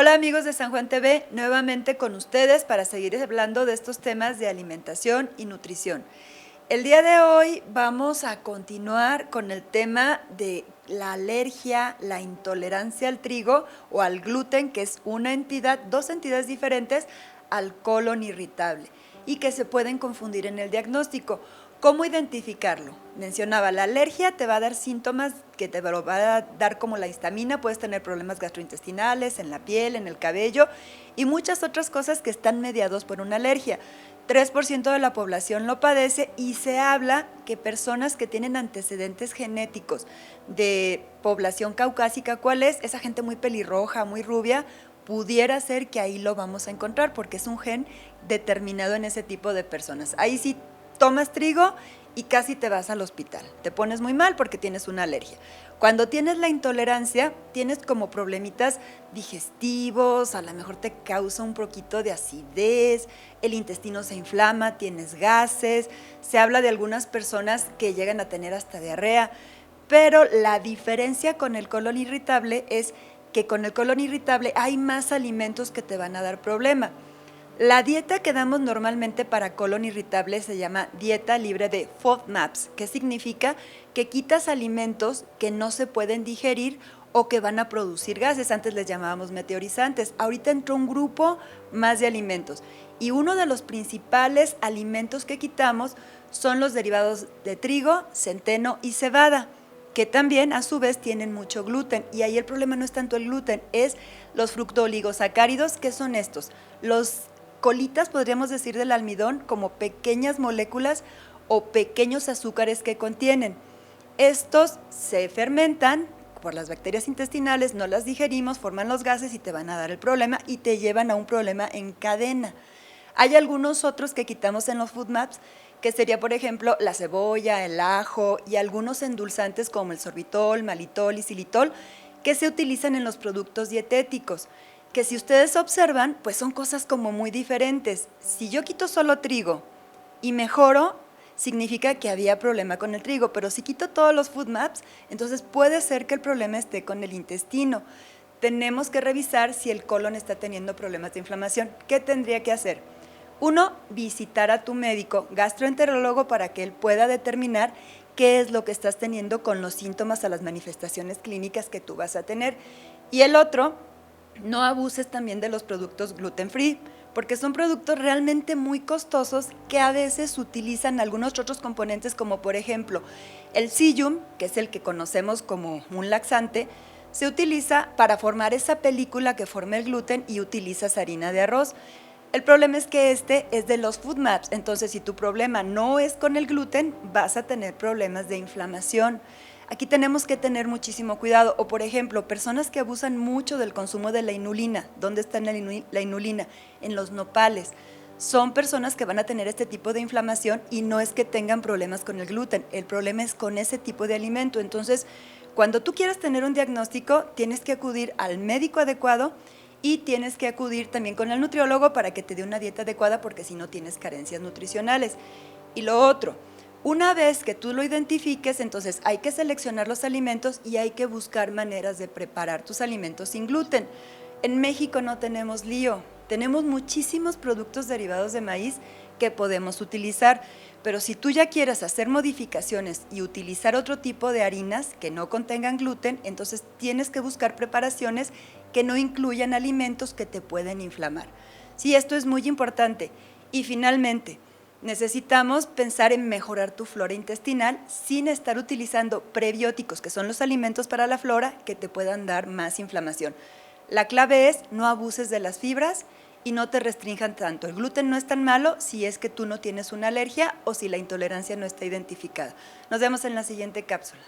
Hola amigos de San Juan TV, nuevamente con ustedes para seguir hablando de estos temas de alimentación y nutrición. El día de hoy vamos a continuar con el tema de la alergia, la intolerancia al trigo o al gluten, que es dos entidades diferentes al colon irritable y que se pueden confundir en el diagnóstico. ¿Cómo identificarlo? Mencionaba, la alergia te va a dar síntomas que te lo va a dar como la histamina, puedes tener problemas gastrointestinales, en la piel, en el cabello y muchas otras cosas que están mediados por una alergia. 3% de la población lo padece y se habla que personas que tienen antecedentes genéticos de población caucásica, ¿cuál es? Esa gente muy pelirroja, muy rubia, pudiera ser que ahí lo vamos a encontrar porque es un gen determinado en ese tipo de personas. Ahí sí tomas trigo y casi te vas al hospital. Te pones muy mal porque tienes una alergia. Cuando tienes la intolerancia, tienes como problemitas digestivos, a lo mejor te causa un poquito de acidez, el intestino se inflama, tienes gases, se habla de algunas personas que llegan a tener hasta diarrea, pero la diferencia con el colon irritable es que con el colon irritable hay más alimentos que te van a dar problema. La dieta que damos normalmente para colon irritable se llama dieta libre de FODMAPs, que significa que quitas alimentos que no se pueden digerir o que van a producir gases. Antes les llamábamos meteorizantes. Ahorita entró un grupo más de alimentos. Y uno de los principales alimentos que quitamos son los derivados de trigo, centeno y cebada, que también a su vez tienen mucho gluten. Y ahí el problema no es tanto el gluten, es los fructooligosacáridos, que son estos, los colitas, podríamos decir, del almidón, como pequeñas moléculas o pequeños azúcares que contienen. Estos se fermentan por las bacterias intestinales, no las digerimos, forman los gases y te van a dar el problema y te llevan a un problema en cadena. Hay algunos otros que quitamos en los FODMAPs, que sería, por ejemplo, la cebolla, el ajo y algunos endulzantes como el sorbitol, malitol y xilitol, que se utilizan en los productos dietéticos, que si ustedes observan, pues son cosas como muy diferentes. Si yo quito solo trigo y mejoro, significa que había problema con el trigo, pero si quito todos los FODMAPs, entonces puede ser que el problema esté con el intestino. Tenemos que revisar si el colon está teniendo problemas de inflamación. ¿Qué tendría que hacer? Uno, visitar a tu médico gastroenterólogo para que él pueda determinar qué es lo que estás teniendo con los síntomas a las manifestaciones clínicas que tú vas a tener. Y el otro, no abuses también de los productos gluten free, porque son productos realmente muy costosos que a veces utilizan algunos otros componentes, como por ejemplo el psyllium, que es el que conocemos como un laxante, se utiliza para formar esa película que forma el gluten y utilizas harina de arroz. El problema es que este es de los FODMAPs, entonces si tu problema no es con el gluten, vas a tener problemas de inflamación. Aquí tenemos que tener muchísimo cuidado. O, por ejemplo, personas que abusan mucho del consumo de la inulina. ¿Dónde está la inulina? En los nopales. Son personas que van a tener este tipo de inflamación y no es que tengan problemas con el gluten. El problema es con ese tipo de alimento. Entonces, cuando tú quieras tener un diagnóstico, tienes que acudir al médico adecuado y tienes que acudir también con el nutriólogo para que te dé una dieta adecuada, porque si no tienes carencias nutricionales. Y lo otro, una vez que tú lo identifiques, entonces hay que seleccionar los alimentos y hay que buscar maneras de preparar tus alimentos sin gluten. En México no tenemos lío, tenemos muchísimos productos derivados de maíz que podemos utilizar, pero si tú ya quieres hacer modificaciones y utilizar otro tipo de harinas que no contengan gluten, entonces tienes que buscar preparaciones que no incluyan alimentos que te pueden inflamar. Sí, esto es muy importante. Y finalmente, necesitamos pensar en mejorar tu flora intestinal sin estar utilizando prebióticos, que son los alimentos para la flora, que te puedan dar más inflamación. La clave es no abuses de las fibras y no te restrinjan tanto. El gluten no es tan malo si es que tú no tienes una alergia o si la intolerancia no está identificada. Nos vemos en la siguiente cápsula.